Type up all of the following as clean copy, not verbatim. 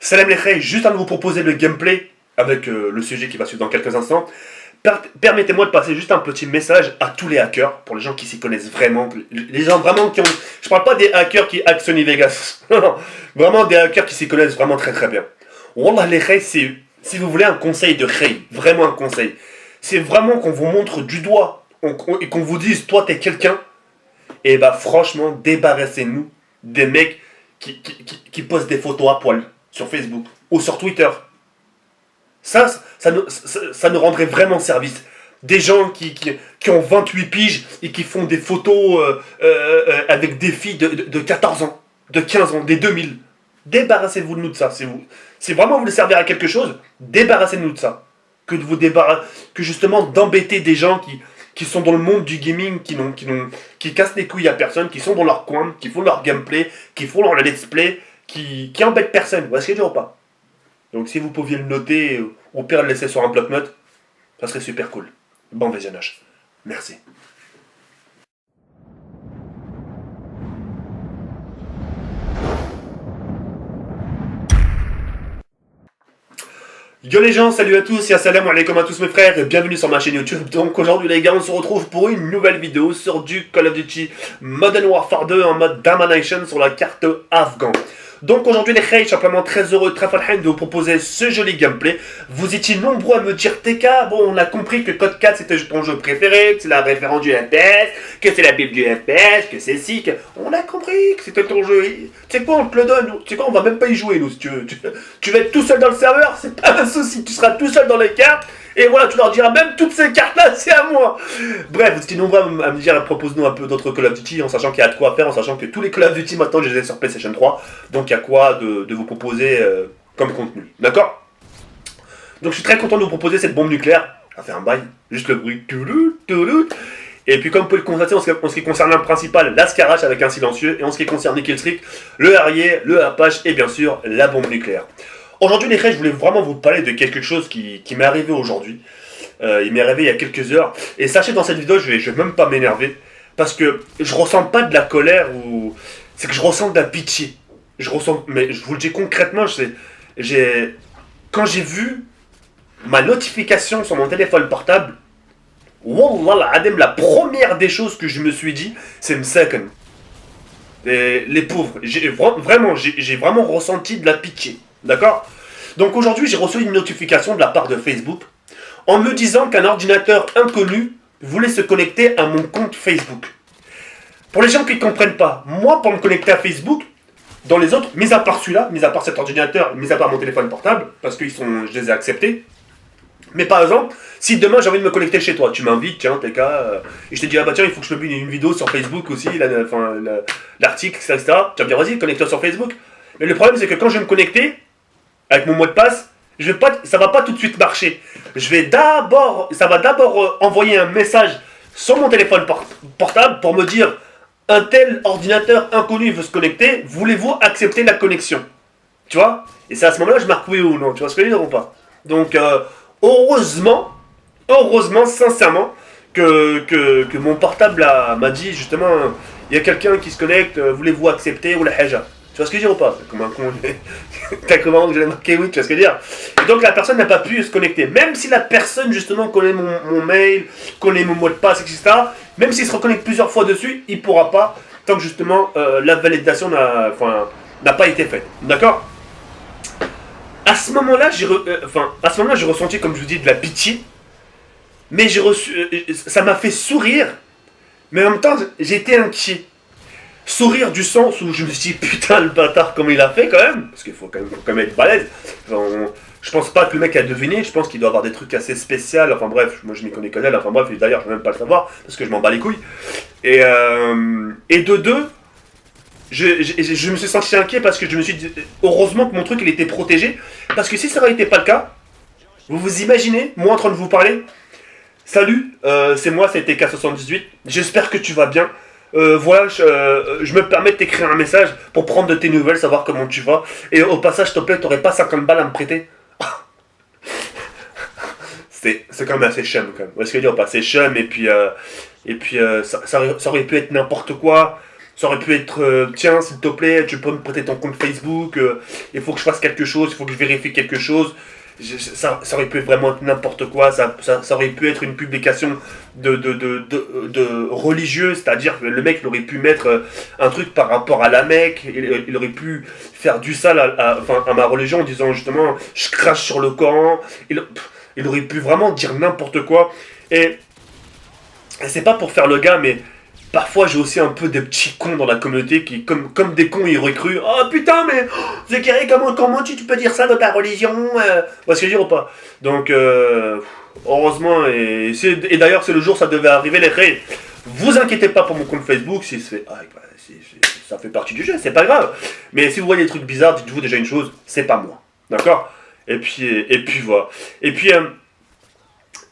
Salam les Khay, juste avant de vous proposer le gameplay avec le sujet qui va suivre dans quelques instants, permettez-moi de passer juste un petit message à tous les hackers, pour les gens qui s'y connaissent vraiment, les gens vraiment qui ont... Je parle pas des hackers qui hackent Sony Vegas, non, vraiment des hackers qui s'y connaissent vraiment très très bien. Wallah les Khay, c'est, si vous voulez un conseil de Khay, vraiment un conseil, c'est vraiment qu'on vous montre du doigt et qu'on vous dise, toi t'es quelqu'un, et bah franchement, débarrassez-nous des mecs qui postent des photos à poil sur Facebook ou sur Twitter. Ça nous rendrait vraiment service. Des gens qui ont 28 piges et qui font des photos avec des filles de 14 ans, de 15 ans, des 2000. Débarrassez-vous de nous de ça. Si vraiment vous voulez servir à quelque chose, débarrassez-nous de ça. Que justement d'embêter des gens qui sont dans le monde du gaming, qui cassent les couilles à personne, qui sont dans leur coin, qui font leur gameplay, qui font leur let's play, qui embêtent personne. Vous voyez ce que je veux dire ou pas? Donc si vous pouviez le noter, ou au pire le laisser sur un bloc-notes, ça serait super cool. Bon visionnage. Merci. Yo les gens, salut à tous et assalamu alaikum à tous mes frères et bienvenue sur ma chaîne YouTube. Donc aujourd'hui les gars, on se retrouve pour une nouvelle vidéo sur du Call of Duty Modern Warfare 2 en mode Domination sur la carte Afghan. Donc aujourd'hui les Khay, simplement très heureux, très farhan de vous proposer ce joli gameplay. Vous étiez nombreux à me dire TK, bon on a compris que Code 4 c'était ton jeu préféré, que c'est la référence du FPS, que c'est la bible du FPS, que c'est si, que... On a compris que c'était ton jeu. Tu sais quoi, on te le donne, tu sais quoi, on va même pas y jouer nous si tu veux. Tu vas être tout seul dans le serveur, c'est pas un souci, tu seras tout seul dans les cartes. Et voilà, tu leur diras même toutes ces cartes-là, c'est à moi. Bref, vous étiez nombreux à me dire, propose-nous un peu d'autres Call of Duty, en sachant qu'il y a de quoi faire, en sachant que tous les Call of Duty maintenant, je les ai sur PlayStation 3. Donc il y a quoi de vous proposer comme contenu. D'accord? Donc je suis très content de vous proposer cette bombe nucléaire. Ça fait un bail, juste le bruit. Et puis comme vous pouvez le constater, en ce qui concerne l'arme principale, la Scarache avec un silencieux. Et en ce qui concerne les Killstreak, le Harrier, le Apache et bien sûr la bombe nucléaire. Aujourd'hui les frères, je voulais vraiment vous parler de quelque chose qui m'est arrivé aujourd'hui. Il m'est arrivé il y a quelques heures. Et sachez dans cette vidéo, je vais même pas m'énerver. Parce que je ressens pas de la colère ou... C'est que je ressens de la pitié. Mais je vous le dis concrètement, quand j'ai vu ma notification sur mon téléphone portable, Wallah l'adem, la première des choses que je me suis dit, c'est Msaken. Les pauvres. J'ai vraiment ressenti de la pitié. D'accord? Donc aujourd'hui, j'ai reçu une notification de la part de Facebook en me disant qu'un ordinateur inconnu voulait se connecter à mon compte Facebook. Pour les gens qui ne comprennent pas, moi, pour me connecter à Facebook, dans les autres, mis à part celui-là, mis à part cet ordinateur, mis à part mon téléphone portable, parce que je les ai acceptés. Mais par exemple, si demain j'ai envie de me connecter chez toi, tu m'invites, tiens, TK, et je te dis, ah bah tiens, il faut que je publie une vidéo sur Facebook aussi, l'article, etc. Tu vas me dire, vas-y, connecte-toi sur Facebook. Mais le problème, c'est que quand je vais me connecter, avec mon mot de passe, ça va pas tout de suite marcher. Ça va d'abord envoyer un message sur mon téléphone portable pour me dire, un tel ordinateur inconnu veut se connecter, voulez-vous accepter la connexion? Tu vois? Et c'est à ce moment-là que je marque oui ou non. Tu vois ce que je veux dire ou pas? Donc, heureusement, sincèrement, que mon portable m'a dit justement, il y a quelqu'un qui se connecte, voulez-vous accepter ou la haja? Tu vois ce que je veux dire ou pas? Comme un con. T'as comment que j'allais marquer oui, tu vois ce que je veux dire? Et donc la personne n'a pas pu se connecter. Même si la personne justement connaît mon mail, connaît mon mot de passe, etc. Même s'il se reconnecte plusieurs fois dessus, il ne pourra pas tant que justement la validation n'a pas été faite. D'accord? À ce moment-là, j'ai ressenti, comme je vous dis, de la pitié. Mais ça m'a fait sourire. Mais en même temps, j'ai été inquiet. Sourire du sens où je me suis dit, putain, le bâtard, comment il a fait quand même? Parce qu'il faut quand même être balèze. Je pense pas que le mec a deviné, je pense qu'il doit avoir des trucs assez spéciaux. Enfin bref, moi je m'y connais qu'elle, enfin bref, d'ailleurs je ne vais même pas le savoir, parce que je m'en bats les couilles. Et de deux, je me suis senti inquiet parce que je me suis dit, heureusement que mon truc il était protégé. Parce que si ça n'aurait été pas le cas, vous vous imaginez, moi en train de vous parler, salut, c'est moi, c'est TK78, j'espère que tu vas bien. Voilà, je me permets de t'écrire un message pour prendre de tes nouvelles, savoir comment tu vas. Et au passage, s'il te plaît, t'aurais pas 50 balles à me prêter? C'est quand même assez chum, quand même. Vous voyez ce que je veux dire? Pas assez chum, et puis ça aurait pu être n'importe quoi. Ça aurait pu être, tiens, s'il te plaît, tu peux me prêter ton compte Facebook, il faut que je fasse quelque chose, il faut que je vérifie quelque chose. Ça aurait pu être vraiment n'importe quoi, ça aurait pu être une publication de religieux, c'est-à-dire que le mec il aurait pu mettre un truc par rapport à la Mecque, il aurait pu faire du sale à ma religion en disant justement je crache sur le Coran, il aurait pu vraiment dire n'importe quoi. Et c'est pas pour faire le gars, mais parfois j'ai aussi un peu des petits cons dans la communauté qui, comme des cons, ils auraient cru oh putain, mais Zekeri, comment tu peux dire ça dans ta religion Vous ce que je veux dire ou pas? Donc, heureusement, et d'ailleurs, c'est le jour où ça devait arriver, les frères. Vous inquiétez pas pour mon compte Facebook, si ça fait partie du jeu, c'est pas grave. Mais si vous voyez des trucs bizarres, dites-vous déjà une chose, c'est pas moi. D'accord? Et puis voilà. Et puis,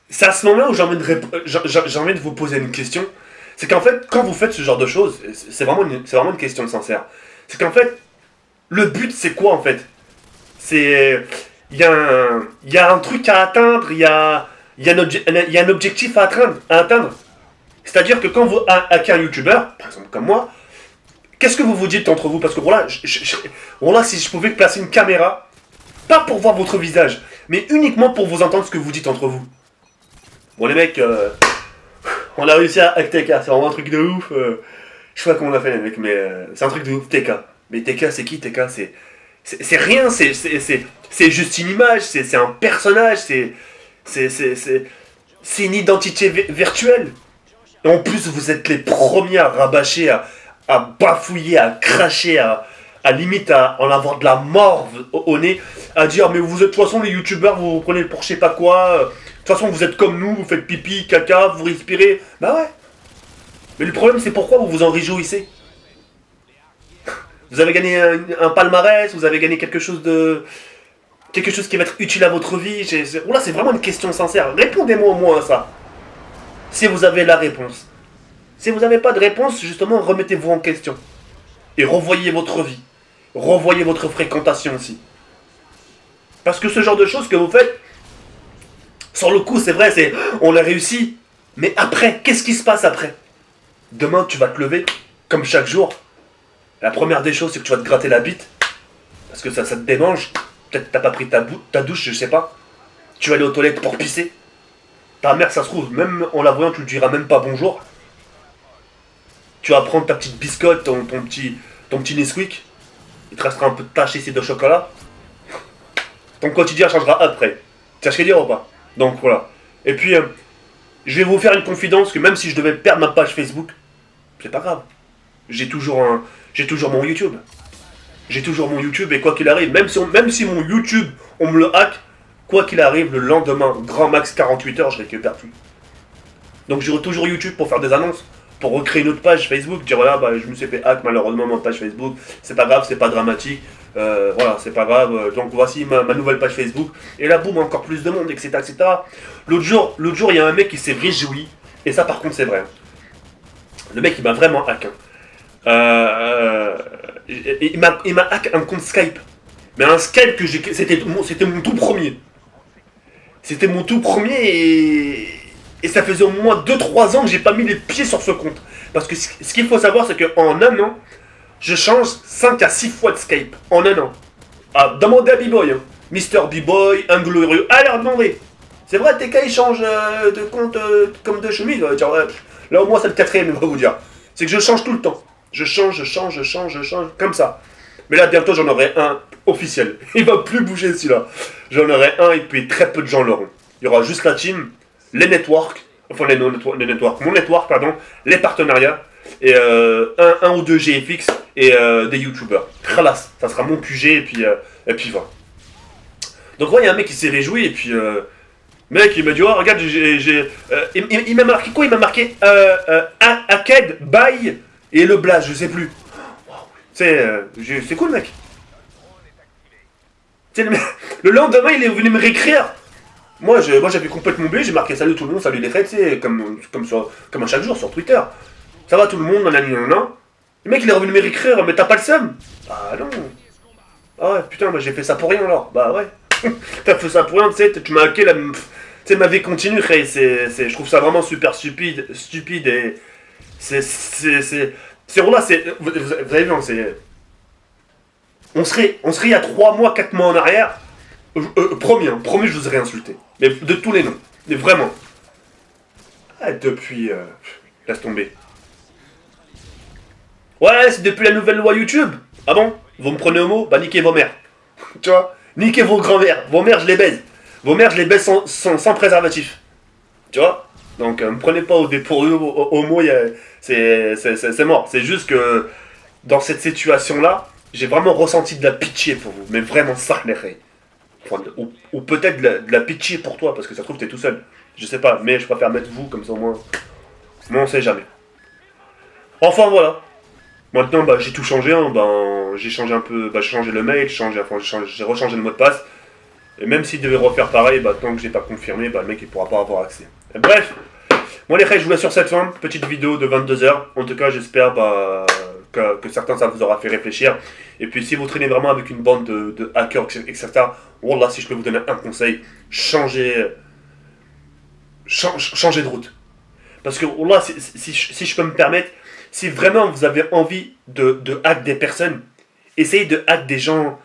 c'est à ce moment-là où j'ai envie de vous poser une question. C'est qu'en fait, quand vous faites ce genre de choses, c'est vraiment une question sincère. C'est qu'en fait, le but, c'est quoi en fait? Il y a un truc à atteindre, il y a un objectif à atteindre. C'est-à-dire que quand vous hackez un youtubeur, par exemple comme moi, qu'est-ce que vous vous dites entre vous? Parce que voilà, voilà, si je pouvais placer une caméra, pas pour voir votre visage, mais uniquement pour vous entendre ce que vous dites entre vous. Bon les mecs, on a réussi avec TK, c'est vraiment un truc de ouf. Je sais pas comment on a fait les mecs, mais c'est un truc de ouf, TK. Mais TK, c'est qui TK? C'est rien, c'est juste une image, c'est un personnage, c'est une identité virtuelle. Et en plus, vous êtes les premiers à rabâcher, à bafouiller, à cracher, à limite à en avoir de la mort au nez, à dire mais vous êtes de toute façon les youtubeurs, vous prenez pour je sais pas quoi. De toute façon, vous êtes comme nous, vous faites pipi, caca, vous respirez. Bah ouais. Mais le problème, c'est pourquoi vous vous en réjouissez. Vous avez gagné un palmarès, vous avez gagné quelque chose qui va être utile à votre vie. Oula, c'est vraiment une question sincère. Répondez-moi au moins à ça. Si vous avez la réponse. Si vous n'avez pas de réponse, justement, remettez-vous en question. Et revoyez votre vie. Revoyez votre fréquentation aussi. Parce que ce genre de choses que vous faites, sur le coup, c'est vrai, on a réussi. Mais après, qu'est-ce qui se passe après? Demain, tu vas te lever, comme chaque jour. La première des choses, c'est que tu vas te gratter la bite. Parce que ça te démange. Peut-être t'as pas pris ta douche, je sais pas. Tu vas aller aux toilettes pour pisser. Ta mère, ça se trouve, même en la voyant, tu lui diras même pas bonjour. Tu vas prendre ta petite biscotte, ton petit Nesquik. Il te restera un peu de tache ici de chocolat. Ton quotidien changera après. Tu sais ce que je veux dire ou pas? Donc voilà. Et puis, je vais vous faire une confidence que même si je devais perdre ma page Facebook, c'est pas grave. J'ai toujours mon YouTube. J'ai toujours mon YouTube et quoi qu'il arrive, même si mon YouTube, on me le hack, quoi qu'il arrive, le lendemain, grand max 48 heures, je récupère tout. Donc j'aurai toujours YouTube pour faire des annonces, pour recréer une autre page Facebook, dire voilà, bah, je me suis fait hack malheureusement ma page Facebook, c'est pas grave, c'est pas dramatique, voilà, c'est pas grave, donc voici ma nouvelle page Facebook, et là boum, encore plus de monde, etc. etc. L'autre jour, il y a un mec qui s'est réjoui, et ça par contre c'est vrai. Le mec il m'a vraiment hack. Il m'a hack un compte Skype. Mais un Skype que c'était mon tout premier. C'était mon tout premier et ça faisait au moins 2-3 ans que j'ai pas mis les pieds sur ce compte. Parce que ce qu'il faut savoir, c'est qu'en un an, je change 5 à 6 fois de Skype. En un an. Ah, demandez à B-Boy. Hein. Mister B-Boy, Inglorieux. Allez leur demander. C'est vrai, TK il change de compte comme de chemise. Dire, ouais, là au moins c'est le 4ème, il va vous dire. C'est que je change tout le temps. Je change, comme ça. Mais là, bientôt, j'en aurai un officiel. Il va plus bouger celui-là. J'en aurai un et puis très peu de gens l'auront. Il y aura juste la team, les networks, enfin mon network, pardon, les partenariats, et un ou deux GFX et des youtubeurs. Khalas, ça sera mon QG et puis voilà. Donc, ouais, il y a un mec qui s'est réjoui et puis... mec, il m'a dit, oh, regarde, il m'a marqué quoi? Il m'a marqué Aked, Bye et le Blaze, je sais plus. C'est cool, mec. Le lendemain, il est venu me réécrire. Moi j'avais complètement oublié, j'ai marqué salut tout le monde, salut les fêtes, comme à chaque jour sur Twitter. Ça va tout le monde, nanana. Le mec, il est revenu me réécrire, mais t'as pas le seum? Ah non. Ah ouais, putain, bah, j'ai fait ça pour rien alors. Bah ouais. T'as fait ça pour rien, tu sais, tu m'as hacké la... Tu sais, ma vie continue, je trouve ça vraiment super stupide et... C'est là, c'est. Vous avez vu, hein, c'est. On serait il y a 3 mois, 4 mois en arrière. Promis, je vous aurais insulté. Mais de tous les noms. Mais vraiment. Ah, depuis. Laisse tomber. Ouais, c'est depuis la nouvelle loi YouTube. Ah bon? Vous me prenez au mot? Bah, niquez vos mères. Tu vois? Niquez vos grands-mères. Vos mères, je les baise. Vos mères, je les baise sans préservatif. Tu vois? Donc, me prenez pas au dépourvu, au mot, c'est mort. C'est juste que dans cette situation-là, j'ai vraiment ressenti de la pitié pour vous. Mais vraiment, ça, les règles. Enfin, ou peut-être de la pitié pour toi, parce que ça se trouve, t'es tout seul. Je sais pas, mais je préfère mettre vous, comme ça au moins. Mais on sait jamais. Enfin, voilà. Maintenant, bah, j'ai tout changé. Hein. Ben, j'ai changé un peu. Bah, j'ai changé le mail, j'ai rechangé le mot de passe. Et même s'il devait refaire pareil, bah, tant que j'ai pas confirmé, bah, le mec il pourra pas avoir accès. Et bref, moi les frères, je vous laisse sur cette fin. Petite vidéo de 22 h. En tout cas, j'espère bah, que certains ça vous aura fait réfléchir. Et puis si vous traînez vraiment avec une bande de hackers, etc., wallah, si je peux vous donner un conseil, changez de route. Parce que wallah, si je peux me permettre, si vraiment vous avez envie de hack des personnes, essayez de hack des gens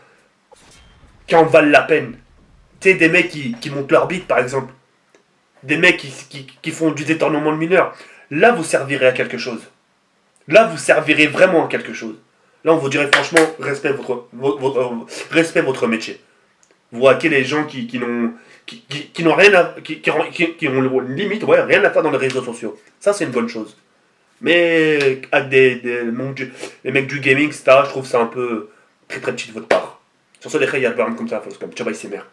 qui en valent la peine. Tu sais, des mecs qui montent leur bite, par exemple. Des mecs qui font du détournement de mineurs. Là, vous servirez à quelque chose. Là, vous servirez vraiment à quelque chose. Là, on vous dirait franchement, respect votre métier. Vous hackez les gens qui n'ont rien à... qui ont limite, ouais, rien à faire dans les réseaux sociaux. Ça, c'est une bonne chose. Mais avec les mecs du gaming, etc., je trouve ça un peu très très petit de votre part. Sur ce, les frères, il y a le comme ça, comme tu vois, ici, merde.